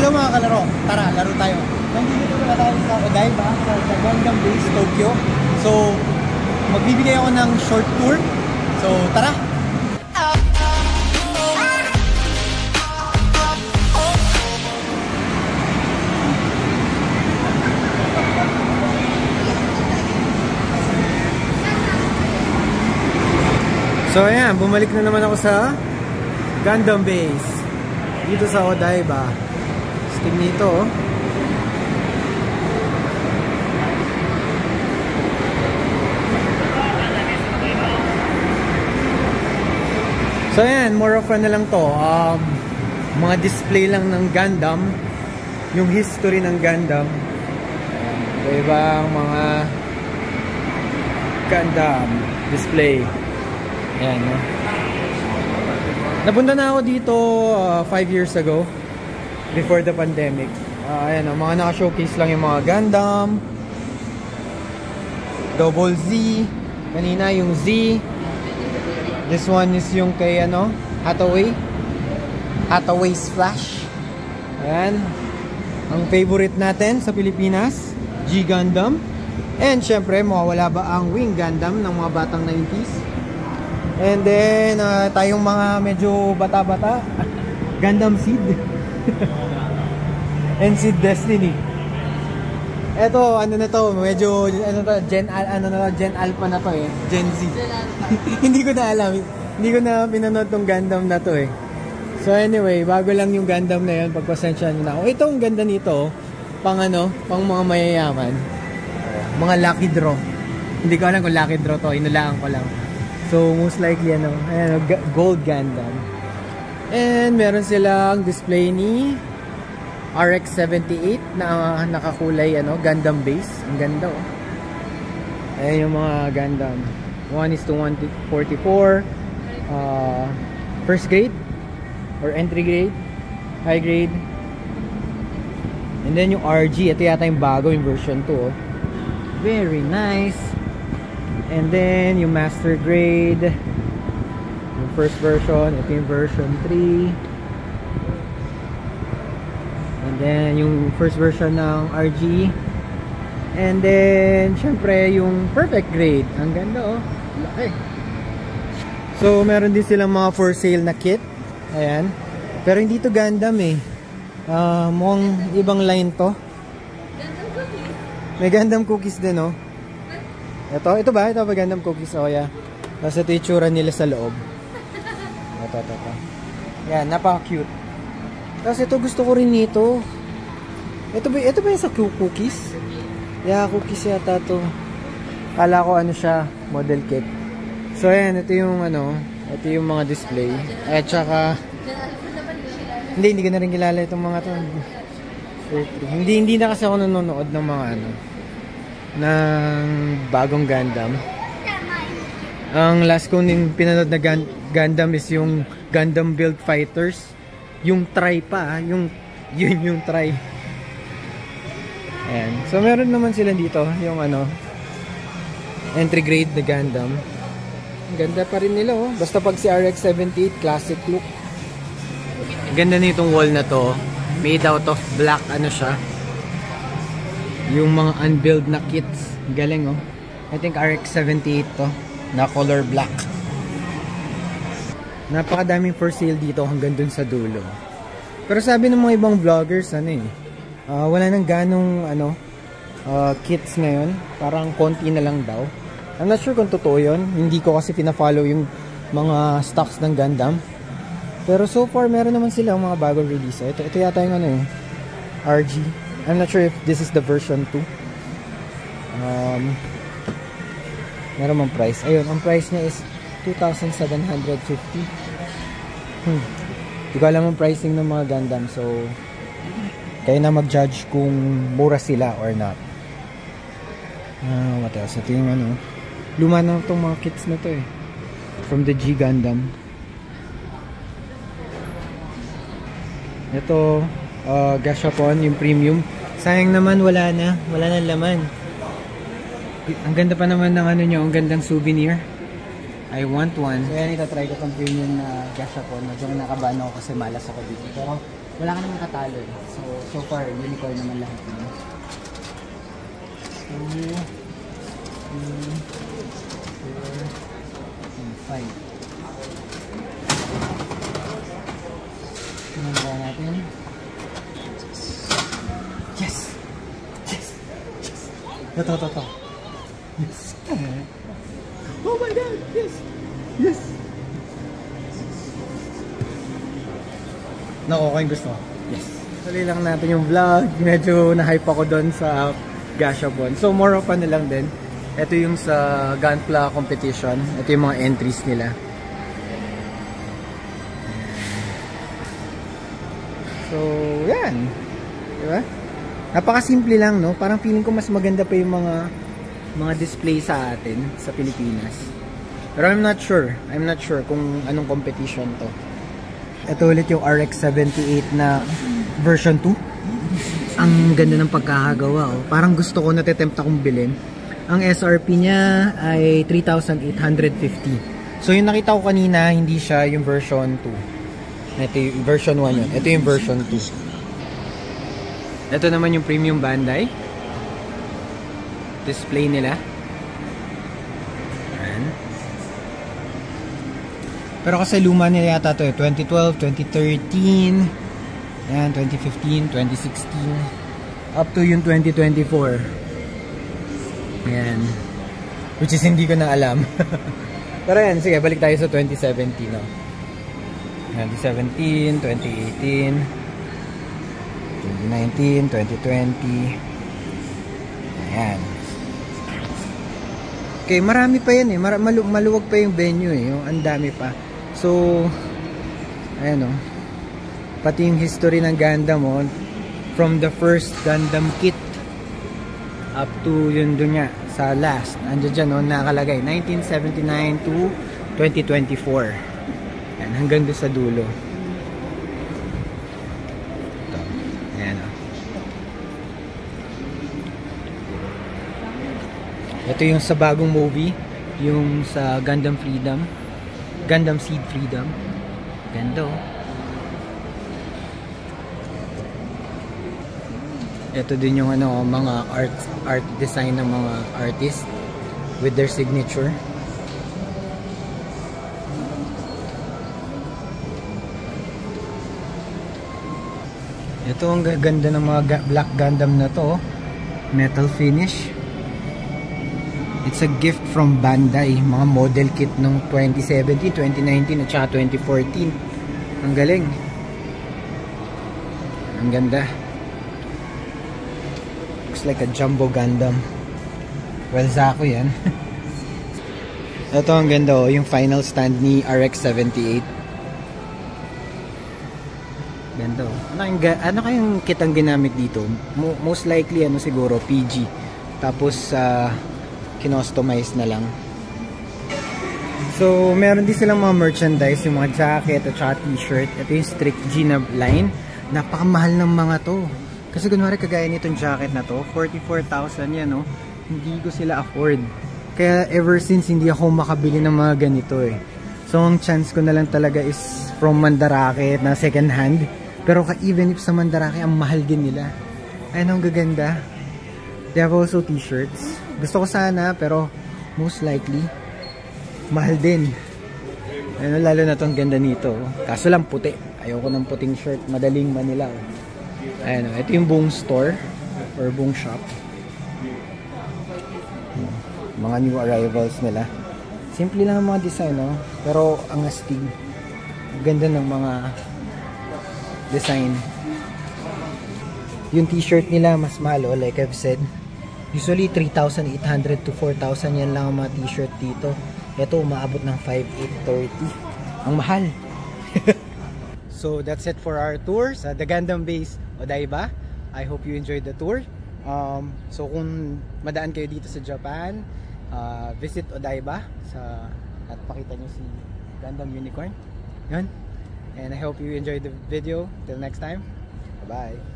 Hello mga kalaro, tara, laro tayo. Nandito na tayo sa Odaiba, sa Gundam Base, Tokyo. So, magbibigay ako ng short tour. So, tara! So, ayan, bumalik na naman ako sa Gundam Base. Dito sa Odaiba. Sting nito, oh. So ayan, more of na lang to. Mga display lang ng Gundam. Yung history ng Gundam. Iba-ibang mga Gundam display. Ayan, no? Napunta na ako dito 5 years ago. Before the pandemic. Ayan o, mga naka-showcase lang yung mga Gundam. Double Z. Kanina yung Z. This one is yung kay ano, Hathaway. Hathaway's Flash. Ayan. Ang favorite natin sa Pilipinas, G Gundam. And syempre, mawawala ba ang Wing Gundam ng mga batang 90s? And then, tayong mga medyo bata-bata, Gundam Seed. And Seed Destiny. Eto, ano na to, medyo ano to, Gen Alpha na to eh, Gen Z. Hindi ko na alam. Hindi ko na pinanood tong Gundam na to eh. So anyway, bago lang yung Gundam na 'yon, pagpasensyahan niyo na ako. Ito ang ganda nito, pang ano, pang mga mayayaman. Mga lucky draw. Hindi ko alam kung lucky draw to, inulaan ko lang. So most likely ano, ayan, gold Gundam. And meron silang display ni RX-78 na nakakulay ano, Gundam base. Ang ganda oh. Ayan yung mga Gundam. 1:144. First grade or entry grade, high grade. And then yung RG, ito yata yung bago yung version 2 oh. Very nice. And then yung master grade, yung first version, ito yung version 3. And then yung first version ng RG. And then syempre yung perfect grade. Ang ganda oh. Laki. So meron din silang mga for sale na kit. Ayan. Pero hindi to Gundam eh. Mukhang ibang line to. May Gundam cookies din oh. Ito ba? Ito ba Gundam cookies? Oh yeah. Tapos ito yung tsura nila sa loob. Ito. Yan, napaka-cute. Tapos ito gusto ko rin nito. Ito ba yung sa cookies? Yeah, cookies yata to. Kala ko ano siya, model kit. So ayan, ito yung ano, ito yung mga display. At saka hindi ko na rin kilala itong mga to. Hindi na kasi ako nanonood ng mga ano ng bagong Gundam. Ang last ko nung pinanood na Gundam is yung Gundam Build Fighters. Yung try pa, yung try. Ayan. So meron naman sila dito, yung ano, entry grade na Gundam. Ang ganda pa rin nila oh. Basta pag si RX-78, classic look. Ang ganda nitong wall na to. Made out of black, ano siya. Yung mga unbuild na kits. Galing oh. I think RX-78 to. Na color black. Napakadaming for sale dito hanggang dun sa dulo. Pero sabi ng mga ibang vloggers, ano eh, wala nang ganong ano, kits ngayon. Parang konti na lang daw. I'm not sure kung totoo yun. Hindi ko kasi pina-follow yung mga stocks ng Gundam. Pero so far, meron naman silang mga bagong release. Ito yata yung ano eh, RG. I'm not sure if this is the version 2. Meron mang price. Ayun, ang price niya is 2,750. Hindi ko alam ang pricing ng mga Gundam. So, kayo na mag-judge kung mura sila or not. What else? Ito yung ano. Luma na itong mga kits na to eh. From the G Gundam. Ito, Gashapon, yung premium. Sayang naman, wala na laman. Ang ganda pa naman ng ano nyo, ang gandang souvenir. I want one. So yan, itatry ko itong premium na Gashapon. Medyo nakabahan ako kasi malas ako dito. Pero wala ka naman katalo eh. So far, unicorn naman lahat. 2, 3, 4, 5. Tingnan ba natin? Yes! Yes! Yes! Ito. Yes! Oh my God! Yes! Yes! Nakuha ko yung gusto. Yes! Tuloy lang natin yung vlog. Medyo na-hype ako doon sa Gashapon. So more of ano lang din. Ito yung sa Gunpla competition. Ito yung mga entries nila. So, yan. Diba? Napakasimple lang, no? Parang feeling ko mas maganda pa yung mga display sa atin sa Pilipinas. Pero I'm not sure kung anong competition to. Ito ulit yung RX-78 na version 2. Ang ganda ng pagkakagawa, oh. Parang gusto ko, natitempt akong bilhin. Ang SRP niya ay 3,850. So yung nakita ko kanina, hindi siya yung version 2. Ito yung version 1 yun. Ito yung version 2. Ito naman yung premium Bandai. Display nila. Ayan. Pero kasi luma nila yata ito eh. 2012, 2013, ayan, 2015, 2016, up to yung 2024. Ayan. Which is hindi ko na alam. Pero ayan, sige, balik tayo sa 2017. No? 2017, 2018, 2019, 2020. Ayan. Okay, marami pa yan eh. Maluwag pa yung venue eh. Yung ang dami pa. So, ayan o. Pati yung history ng Gundam mo. From the first Gundam kit up to yun dun nga. Sa last. Andiyan dyan o. Nakalagay. 1979 to 2024. Ayan. Hanggang doon sa dulo. Ito. Ayan o. Ito yung sa bagong movie, yung sa Gundam Freedom, Gundam Seed Freedom. Ganda oh. Ito din yung ano, mga art design ng mga artist with their signature. Ito ang ganda ng mga Black Gundam na to, metal finish. It's a gift from Bandai. Mga model kit nung 2017, 2019 at saka 2014. Ang galing. Ang ganda. Looks like a jumbo Gundam. Well, Zaku yan. Ito ang ganda oh, yung final stand ni RX-78. Ganda oh. Ano kayang kit ang ginamit dito? Most likely ano siguro PG. Tapos kinostomize na lang. So, meron din silang mga merchandise, yung mga jacket at saka t-shirt. Ito yung Strict G na line. Napakamahal ng mga to. Kasi kunwari kagaya nitong jacket na to, 44,000 yan, no? Hindi ko sila afford. Kaya ever since, hindi ako makabili ng mga ganito eh. So, ang chance ko na lang talaga is from Mandarake na second hand. Pero even if sa Mandarake, ang mahal din nila. Ayun, ang gaganda. They have also t-shirts. Gusto ko sana, pero most likely, mahal din. Ayun, lalo na itong ganda nito. Kaso lang puti. Ayoko ng puting shirt. Madaling Manila. Ayun, ito yung buong store or buong shop. Mga new arrivals nila. Simple lang ang mga design, no? Pero ang astig. Ganda ng mga design. Yung t-shirt nila mas mahal, like I've said. Usually 3,800 to 4,000 yan lang ang mga t-shirt dito. Ito umaabot ng 5,830. Ang mahal. So that's it for our tour sa The Gundam Base Odaiba. I hope you enjoyed the tour. So kung madaan kayo dito sa Japan, visit Odaiba at pakita nyo si Gundam Unicorn. Yun. And I hope you enjoyed the video. Till next time. Bye-bye.